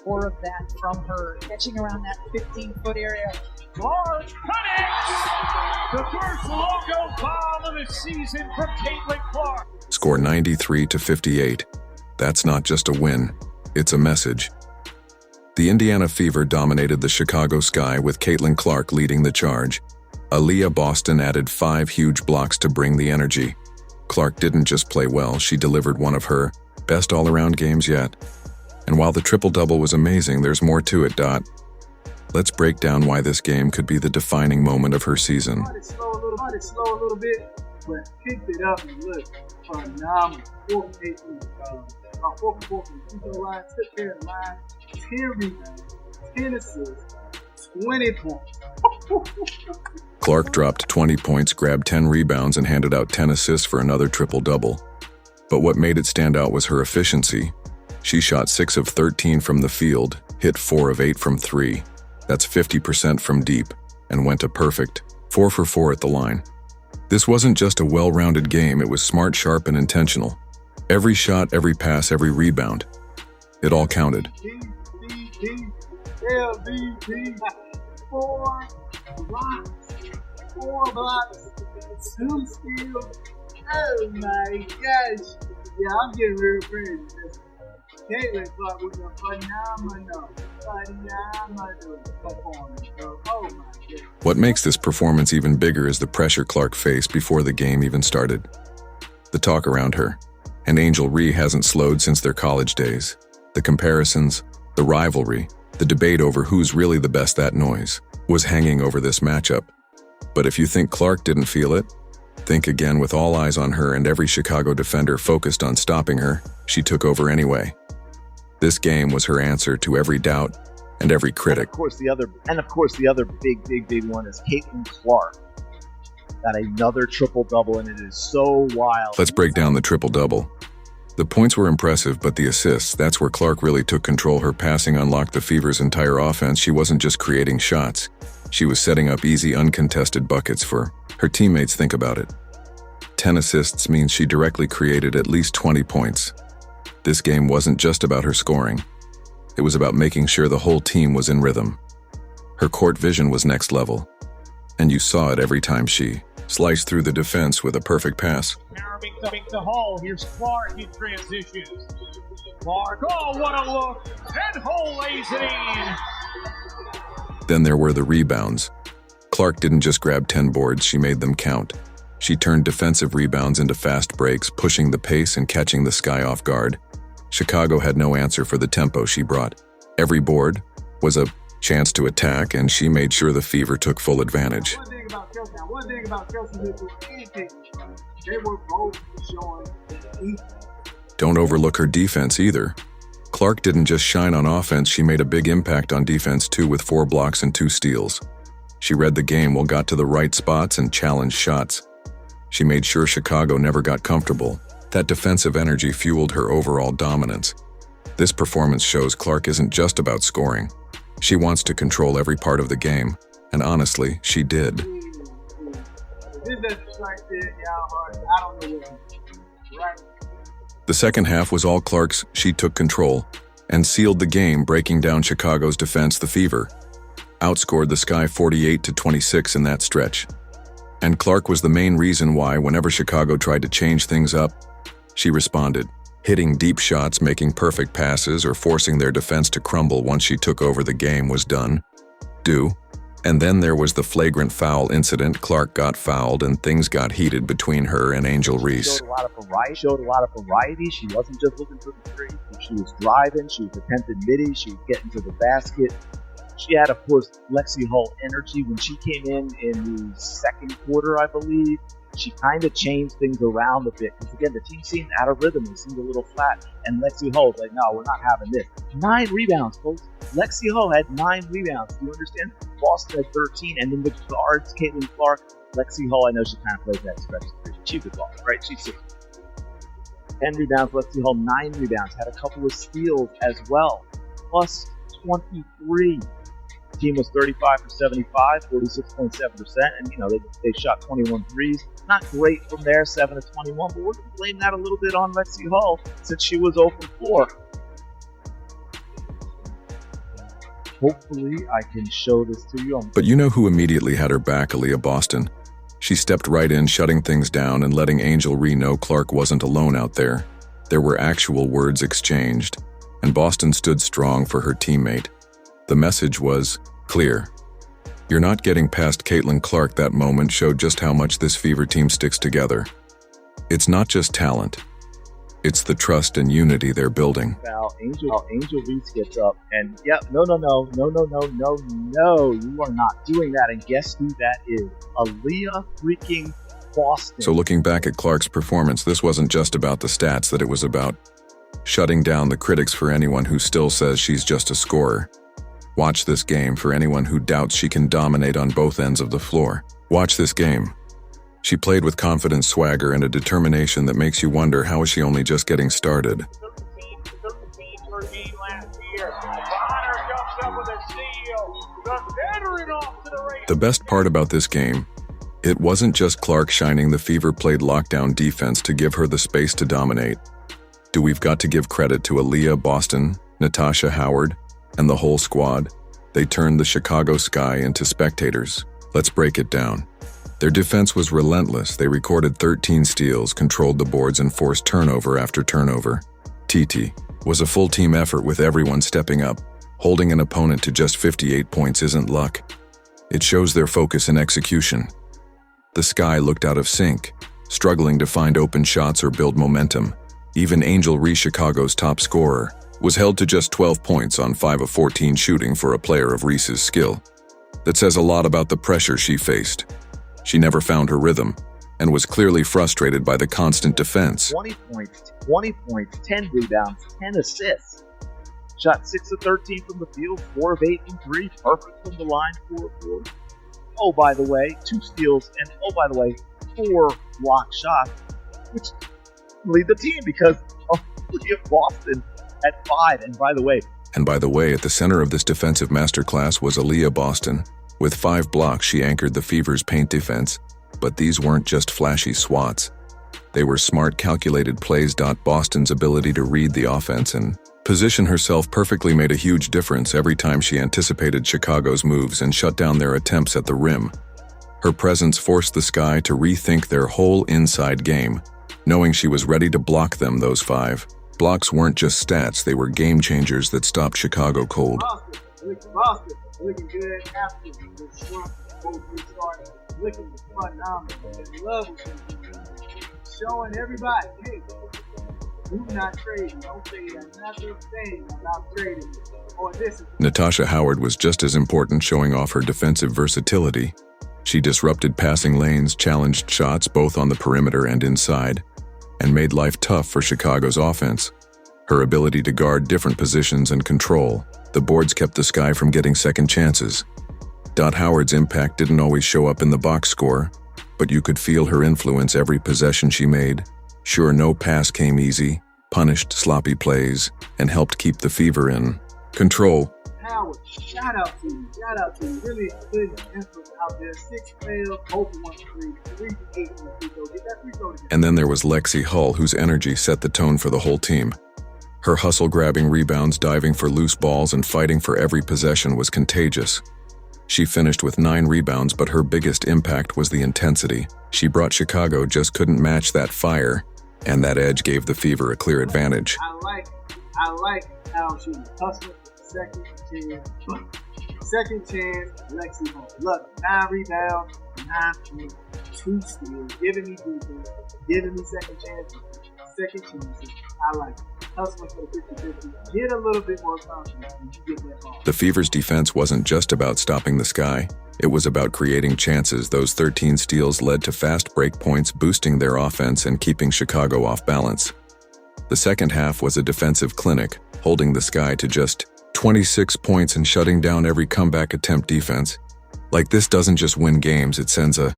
More of that from her, catching around that 15-foot area. Clark connects! The first logo bomb of the season from Caitlin Clark. Score 93-58. That's not just a win, it's a message. The Indiana Fever dominated the Chicago Sky with Caitlin Clark leading the charge. Aliyah Boston added 5 huge blocks to bring the energy. Clark didn't just play well, she delivered one of her best all-around games yet. And while the triple-double was amazing, there's more to it, Let's break down why this game could be the defining moment of her season. It slow a little bit, but picked it up and look phenomenal. 4 for 4 from the free throw line, took care of the line, 10 rebounds, 10 assists, 20 points. Clark dropped 20 points, grabbed 10 rebounds, and handed out 10 assists for another triple-double. But what made it stand out was her efficiency. She shot 6 of 13 from the field, hit 4 of 8 from 3. That's 50% from deep, and went a perfect 4 for 4 at the line. This wasn't just a well-rounded game, it was smart, sharp, and intentional. Every shot, every pass, every rebound. It all counted. LVP, 4 blocks, 2 steals. Oh my gosh. Yeah, I'm getting real crazy. Caitlin Clark was a phenomenal performance. So, oh my goodness. What makes this performance even bigger is the pressure Clark faced before the game even started. The talk around her. And Angel Reese hasn't slowed since their college days. The comparisons, the rivalry, the debate over who's really the best, that noise, was hanging over this matchup. But if you think Clark didn't feel it, think again. With all eyes on her and every Chicago defender focused on stopping her, she took over anyway. This game was her answer to every doubt and every critic. And of course, the other big one is Caitlin Clark. Got another triple-double, and it is so wild. Let's break down the triple-double. The points were impressive, but the assists, that's where Clark really took control. Her passing unlocked the Fever's entire offense. She wasn't just creating shots. She was setting up easy, uncontested buckets for her teammates. Think about it. 10 assists means she directly created at least 20 points. This game wasn't just about her scoring. It was about making sure the whole team was in rhythm. Her court vision was next level, and you saw it every time she sliced through the defense with a perfect pass. Carving the hole. Here's Clark in transition. Clark, oh, what a look. And Hole lays it in. Then there were the rebounds. Clark didn't just grab 10 boards, she made them count. She turned defensive rebounds into fast breaks, pushing the pace and catching the Sky off guard. Chicago had no answer for the tempo she brought. Every board was a chance to attack, and she made sure the Fever took full advantage. One thing about Kelsey Mitchell and Caitlin, they were both showing equal. Don't overlook her defense either. Clark didn't just shine on offense, she made a big impact on defense too, with 4 blocks and 2 steals. She read the game well, got to the right spots, and challenged shots. She made sure Chicago never got comfortable. That defensive energy fueled her overall dominance. This performance shows Clark isn't just about scoring. She wants to control every part of the game, and honestly, she did. The second half was all Clark's. She took control and sealed the game, breaking down Chicago's defense. The Fever outscored the Sky 48-26 in that stretch. And Clark was the main reason why, whenever Chicago tried to change things up, she responded, hitting deep shots, making perfect passes, or forcing their defense to crumble. Once she took over, the game was done. And then there was the flagrant foul incident. Clark got fouled and things got heated between her and Angel Reese. Showed a lot of variety. She wasn't just looking for the three. She was driving, she was attempting middies, she was getting to the basket. She had, of course, Lexi Hull energy. When she came in the second quarter, I believe, she kind of changed things around a bit. Because, again, the team seemed out of rhythm. It seemed a little flat. And Lexi Hull was like, no, we're not having this. 9 rebounds, folks. Lexi Hull had 9 rebounds. Do you understand? Boston had 13. And then the guards, Caitlin Clark, Lexi Hull, I know she kind of plays that stretch three. She's a guard, right? She's 6. 10 rebounds. Lexi Hull, 9 rebounds. Had a couple of steals as well. Plus 23. The team was 35 for 75, 46.7%, and they shot 21 threes. Not great from there, 7 of 21, but we're going to blame that a little bit on Lexi Hull since she was 0 for 4. hopefully I can show this to you. But you know who immediately had her back, Aliyah Boston? She stepped right in, shutting things down and letting Angel Reese know Clark wasn't alone out there. There were actual words exchanged, and Boston stood strong for her teammate. The message was clear. You're not getting past Caitlin Clark. That moment showed just how much this Fever team sticks together. It's not just talent. It's the trust and unity they're building. Angel Reese gets up and, no, you are not doing that. And guess who that is? Aliyah freaking Boston. So looking back at Clark's performance, this wasn't just about the stats, that it was about shutting down the critics for anyone who still says she's just a scorer. Watch this game for anyone who doubts she can dominate on both ends of the floor. Watch this game. She played with confidence, swagger, and a determination that makes you wonder, how is she only just getting started? 13 per game last year. Bonner comes up with a steal. The veteran off to the race. The best part about this game, it wasn't just Clark shining. The Fever played lockdown defense to give her the space to dominate. We've got to give credit to Aliyah Boston, Natasha Howard, and the whole squad. They turned the Chicago sky into spectators. Let's break it down. Their defense was relentless. They recorded 13 steals, controlled the boards, and forced turnover after turnover. TT was a full team effort with everyone stepping up. Holding an opponent to just 58 points isn't luck. It shows their focus and execution. The sky looked out of sync, struggling to find open shots or build momentum. Even Angel Reese, Chicago's top scorer, was held to just 12 points on 5 of 14 shooting for a player of Reese's skill. That says a lot about the pressure she faced. She never found her rhythm and was clearly frustrated by the constant defense. 20 points, 10 rebounds, 10 assists. Shot 6 of 13 from the field, 4 of 8 from 3, perfect from the line, 4 of 4. Oh, by the way, 2 steals, and 4 block shots, which lead the team because of Boston at 5. And by the way, at the center of this defensive masterclass was Aliyah Boston. With 5 blocks, she anchored the Fever's paint defense, but these weren't just flashy swats. They were smart, calculated plays. Boston's ability to read the offense and position herself perfectly made a huge difference every time she anticipated Chicago's moves and shut down their attempts at the rim. Her presence forced the Sky to rethink their whole inside game, knowing she was ready to block them. Those 5 blocks weren't just stats, they were game changers that stopped Chicago cold. Boston, looking good after the slump. Both restarted, looking phenomenal. I love what she's doing. Showing everybody, hey, do not trade. Don't say another thing about trading. Or this is. Natasha Howard was just as important, showing off her defensive versatility. She disrupted passing lanes, challenged shots both on the perimeter and inside, and made life tough for Chicago's offense. Her ability to guard different positions and control the boards kept the Sky from getting second chances. Howard's impact didn't always show up in the box score, but you could feel her influence every possession she made. Sure, no pass came easy, punished sloppy plays, and helped keep the Fever in control. Howard, shout out to you. Really good effort out there. 6 fails, open 1 3, 3 for 8 on the free throw. Get that free throw again. And then there was Lexi Hull, whose energy set the tone for the whole team. Her hustle, grabbing rebounds, diving for loose balls, and fighting for every possession was contagious. She finished with 9 rebounds, but her biggest impact was the intensity. She brought Chicago just couldn't match that fire, and that edge gave the Fever a clear advantage. I like how she was hustling for the second chance. Second chance, Lexi Hull. Look, 9 rebounds, 9 points, 2 steals, giving me defense, giving me second chances. I like it. Hustling for the 50-50. Get a little bit more confidence when you get that ball. The Fever's defense wasn't just about stopping the Sky. It was about creating chances. Those 13 steals led to fast break points, boosting their offense and keeping Chicago off balance. The second half was a defensive clinic, holding the Sky to just 26 points and shutting down every comeback attempt. Defense like this doesn't just win games, it sends a